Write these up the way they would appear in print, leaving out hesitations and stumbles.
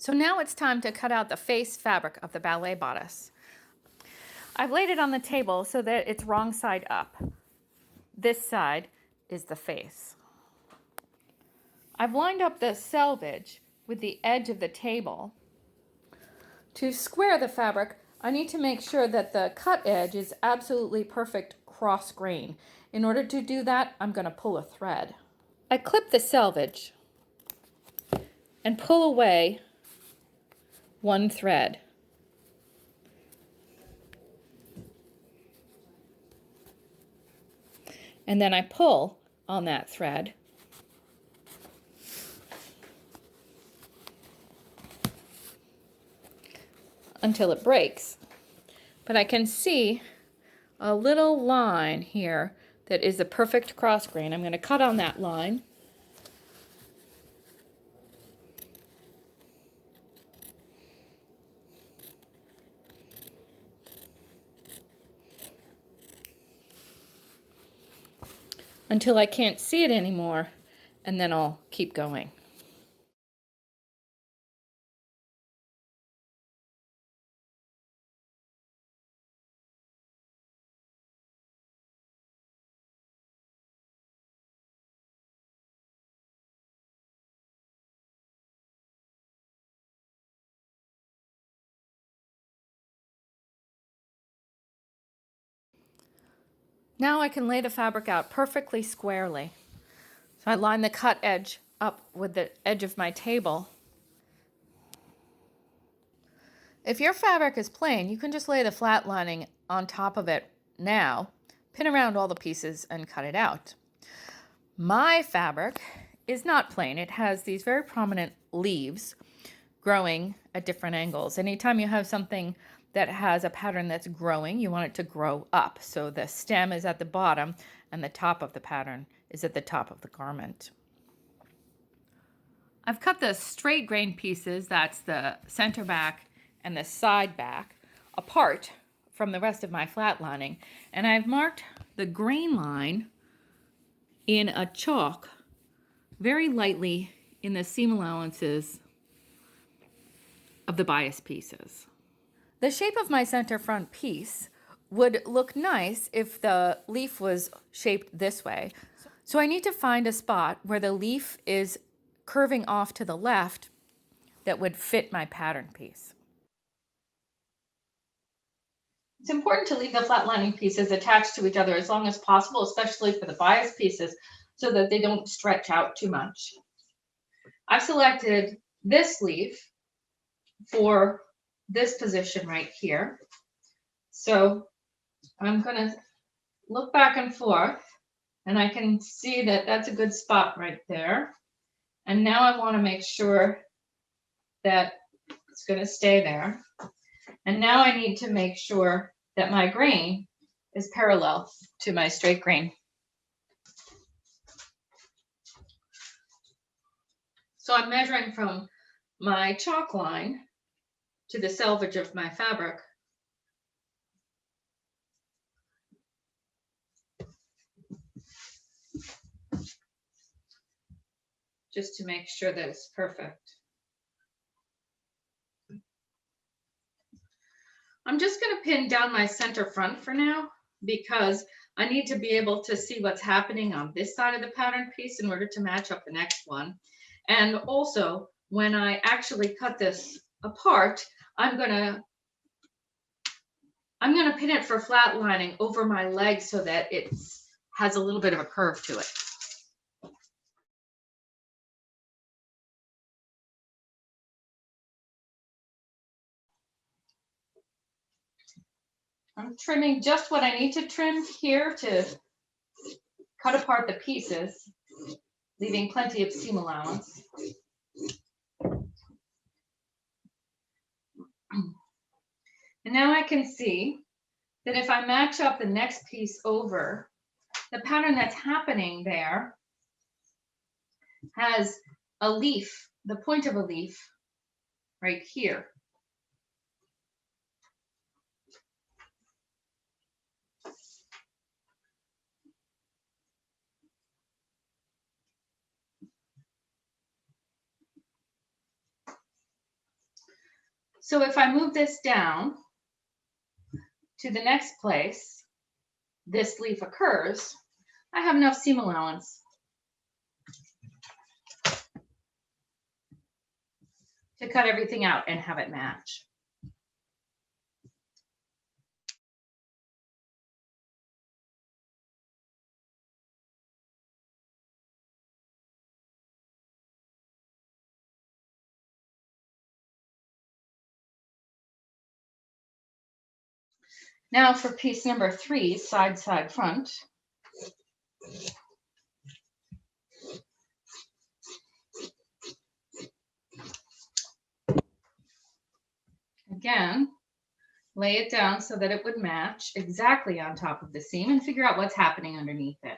So now it's time to cut out the face fabric of the ballet bodice. I've laid it on the table so that it's wrong side up. This side is the face. I've lined up the selvage with the edge of the table. To square the fabric, I need to make sure that the cut edge is absolutely perfect cross grain. In order to do that, I'm going to pull a thread. I clip the selvage and pull away one thread. And then I pull on that thread until it breaks. But I can see a little line here that is a perfect cross grain. I'm going to cut on that line. Until I can't see it anymore, and then I'll keep going. Now I can lay the fabric out perfectly squarely. So I line the cut edge up with the edge of my table. If your fabric is plain, you can just lay the flat lining on top of it now, pin around all the pieces, and cut it out. My fabric is not plain. It has these very prominent leaves growing at different angles. Anytime you have something that has a pattern that's growing, you want it to grow up. So the stem is at the bottom and the top of the pattern is at the top of the garment. I've cut the straight grain pieces, that's the center back and the side back, apart from the rest of my flat lining. And I've marked the grain line in a chalk very lightly in the seam allowances of the bias pieces. The shape of my center front piece would look nice if the leaf was shaped this way. So I need to find a spot where the leaf is curving off to the left that would fit my pattern piece. It's important to leave the flat lining pieces attached to each other as long as possible, especially for the bias pieces, so that they don't stretch out too much. I've selected this leaf for this position right here. So I'm going to look back and forth, and I can see that that's a good spot right there. And now I want to make sure that it's going to stay there. And now I need to make sure that my grain is parallel to my straight grain. So I'm measuring from my chalk line to the selvage of my fabric. Just to make sure that it's perfect. I'm just going to pin down my center front for now because I need to be able to see what's happening on this side of the pattern piece in order to match up the next one. And also, when I actually cut this apart, I'm going to pin it for flat lining over my leg so that it has a little bit of a curve to it. I'm trimming just what I need to trim here to cut apart the pieces, leaving plenty of seam allowance. And now I can see that if I match up the next piece over, the pattern that's happening there has a leaf, the point of a leaf right here. So if I move this down to the next place this leaf occurs, I have enough seam allowance to cut everything out and have it match. Now for piece number 3, side, side, front. Again, lay it down so that it would match exactly on top of the seam and figure out what's happening underneath it.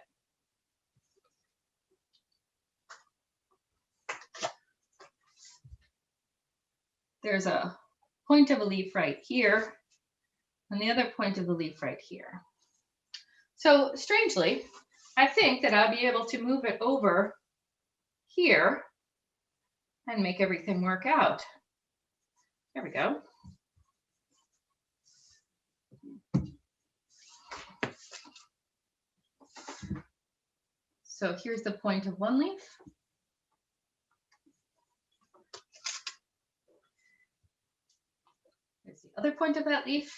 There's a point of a leaf right here and the other point of the leaf right here. So strangely, I think that I'll be able to move it over here and make everything work out. There we go. So here's the point of one leaf. Here's the other point of that leaf.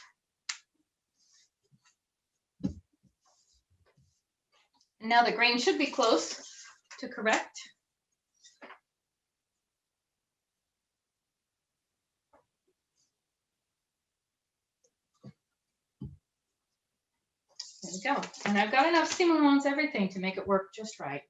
And now the grain should be close to correct. There we go. And I've got enough seam allowance, everything to make it work just right.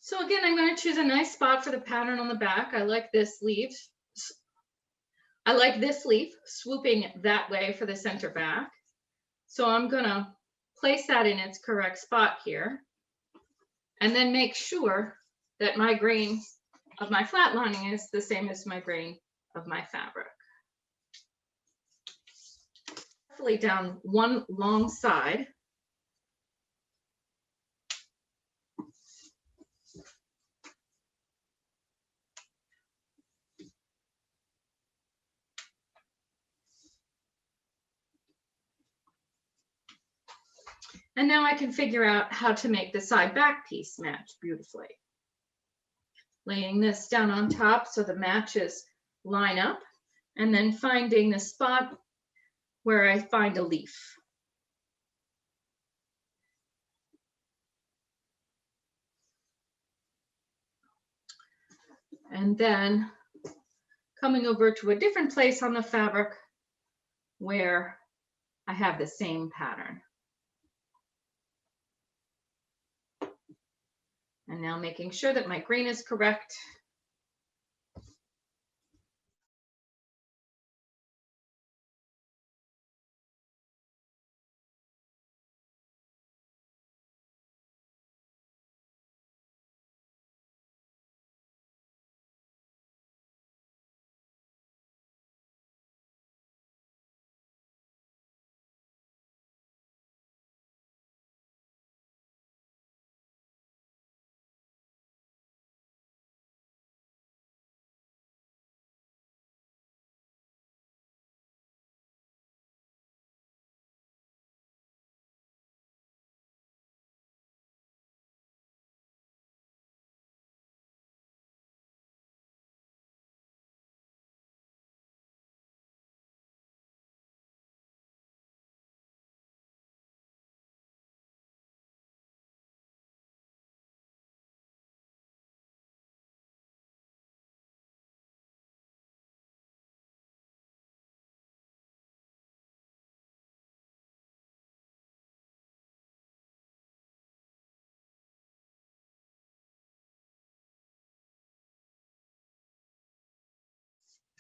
So again, I'm going to choose a nice spot for the pattern on the back. I like this leaf. I like this leaf swooping that way for the center back. So I'm going to place that in its correct spot here, and then make sure that my grain of my flat lining is the same as my grain of my fabric. Carefully down one long side. And now I can figure out how to make the side back piece match beautifully. Laying this down on top so the matches line up, and then finding the spot where I find a leaf. And then coming over to a different place on the fabric where I have the same pattern. And now making sure that my grain is correct.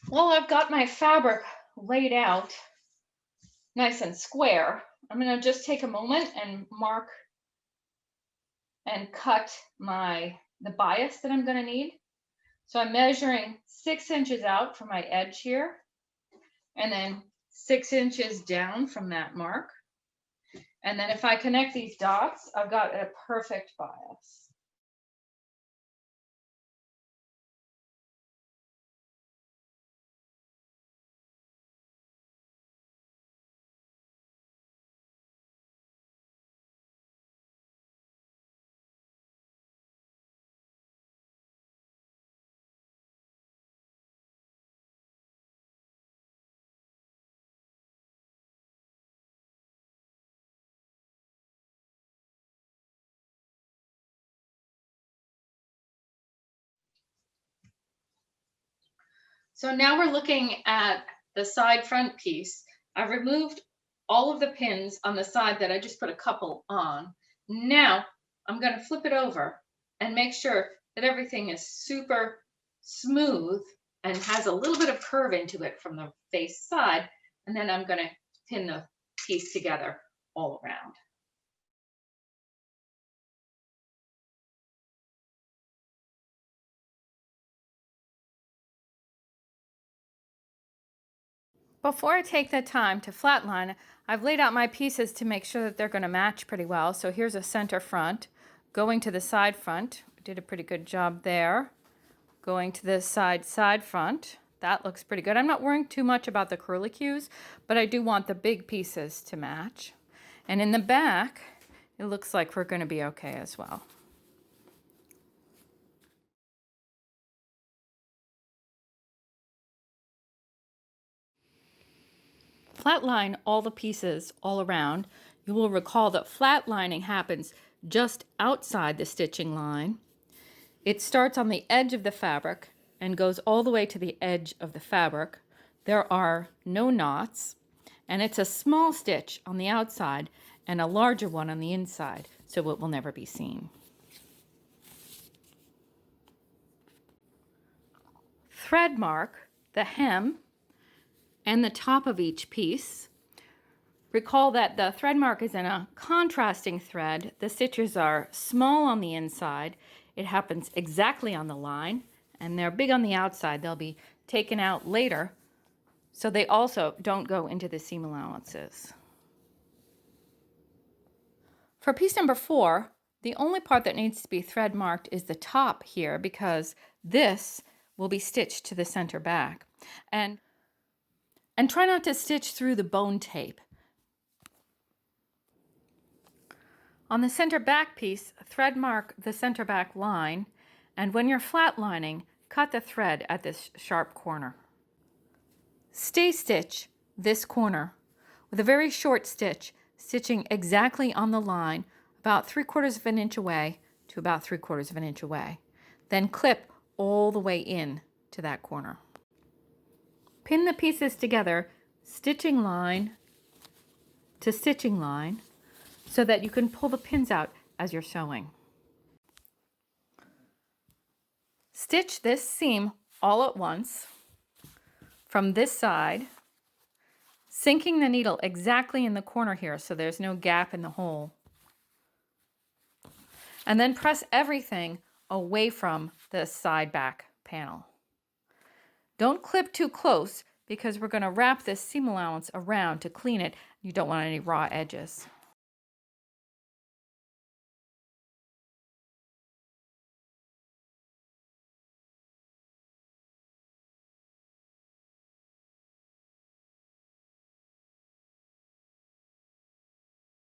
Well, I've got my fabric laid out nice and square. I'm going to just take a moment and mark and cut the bias that I'm going to need. So I'm measuring 6 inches out from my edge here, and then 6 inches down from that mark. And then if I connect these dots, I've got a perfect bias. So now we're looking at the side front piece. I've removed all of the pins on the side that I just put a couple on. Now I'm going to flip it over and make sure that everything is super smooth and has a little bit of curve into it from the face side. And then I'm going to pin the piece together all around. Before I take the time to flatline, I've laid out my pieces to make sure that they're going to match pretty well. So here's a center front, going to the side front. Did a pretty good job there. Going to the side front. That looks pretty good. I'm not worrying too much about the curlicues, but I do want the big pieces to match. And in the back, it looks like we're going to be okay as well. Flatline all the pieces all around. You will recall that flatlining happens just outside the stitching line. It starts on the edge of the fabric and goes all the way to the edge of the fabric. There are no knots, and it's a small stitch on the outside and a larger one on the inside, so it will never be seen. Thread mark the hem and the top of each piece. Recall that the thread mark is in a contrasting thread. The stitches are small on the inside. It happens exactly on the line, and they're big on the outside. They'll be taken out later, so they also don't go into the seam allowances. For piece number 4, the only part that needs to be thread marked is the top here, because this will be stitched to the center back. And try not to stitch through the bone tape. On the center back piece, thread mark the center back line, and when you're flatlining, cut the thread at this sharp corner. Stay stitch this corner with a very short stitch, stitching exactly on the line, about 3/4 of an inch away to about 3/4 of an inch away. Then clip all the way in to that corner. Pin the pieces together, stitching line to stitching line, so that you can pull the pins out as you're sewing. Stitch this seam all at once from this side, sinking the needle exactly in the corner here so there's no gap in the hole. And then press everything away from the side back panel. Don't clip too close because we're going to wrap this seam allowance around to clean it. You don't want any raw edges.